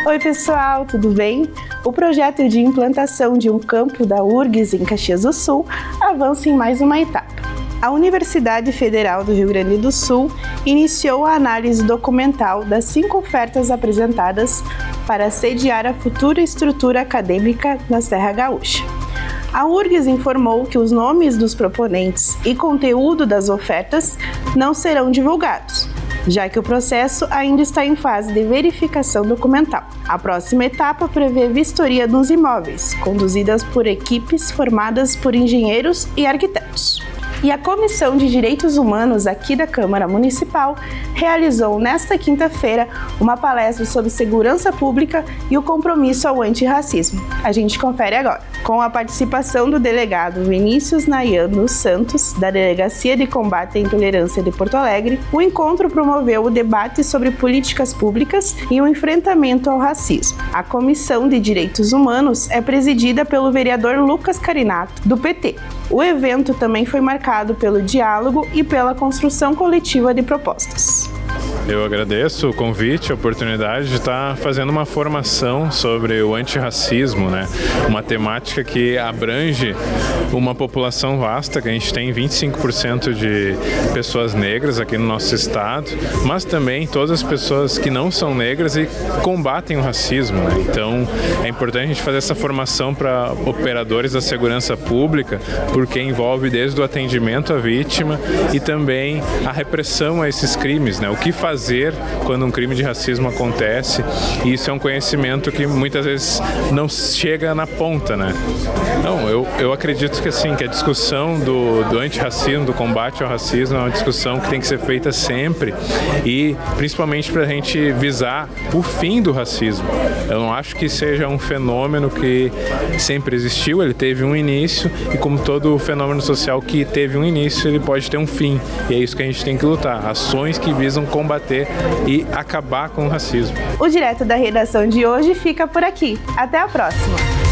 Oi pessoal, tudo bem? O projeto de implantação de um campo da URGS em Caxias do Sul avança em mais uma etapa. A Universidade Federal do Rio Grande do Sul iniciou a análise documental das 5 ofertas apresentadas para sediar a futura estrutura acadêmica na Serra Gaúcha. A URGS informou que os nomes dos proponentes e conteúdo das ofertas não serão divulgados, já que o processo ainda está em fase de verificação documental. A próxima etapa prevê vistoria dos imóveis, conduzidas por equipes formadas por engenheiros e arquitetos. E a Comissão de Direitos Humanos aqui da Câmara Municipal realizou nesta quinta-feira uma palestra sobre segurança pública e o compromisso ao antirracismo. A gente confere agora. Com a participação do delegado Vinícius Nayan dos Santos, da Delegacia de Combate à Intolerância de Porto Alegre, o encontro promoveu o debate sobre políticas públicas e o enfrentamento ao racismo. A Comissão de Direitos Humanos é presidida pelo vereador Lucas Carinato, do PT. O evento também foi marcado pelo diálogo e pela construção coletiva de propostas. Eu agradeço o convite, a oportunidade de estar fazendo uma formação sobre o antirracismo, né? Uma temática que abrange uma população vasta, que a gente tem 25% de pessoas negras aqui no nosso estado, mas também todas as pessoas que não são negras e combatem o racismo, né? Então é importante a gente fazer essa formação para operadores da segurança pública, porque envolve desde o atendimento à vítima e também a repressão a esses crimes, né? O que fazer quando um crime de racismo acontece, e isso é um conhecimento que muitas vezes não chega na ponta, né? Não, eu acredito que assim, que a discussão do antirracismo, do combate ao racismo é uma discussão que tem que ser feita sempre e principalmente para a gente visar o fim do racismo. Eu não acho que seja um fenômeno que sempre existiu, ele teve um início e como todo fenômeno social que teve um início, ele pode ter um fim, e é isso que a gente tem que lutar, ações que visam combater e acabar com o racismo. O Direto da Redação de hoje fica por aqui. Até a próxima!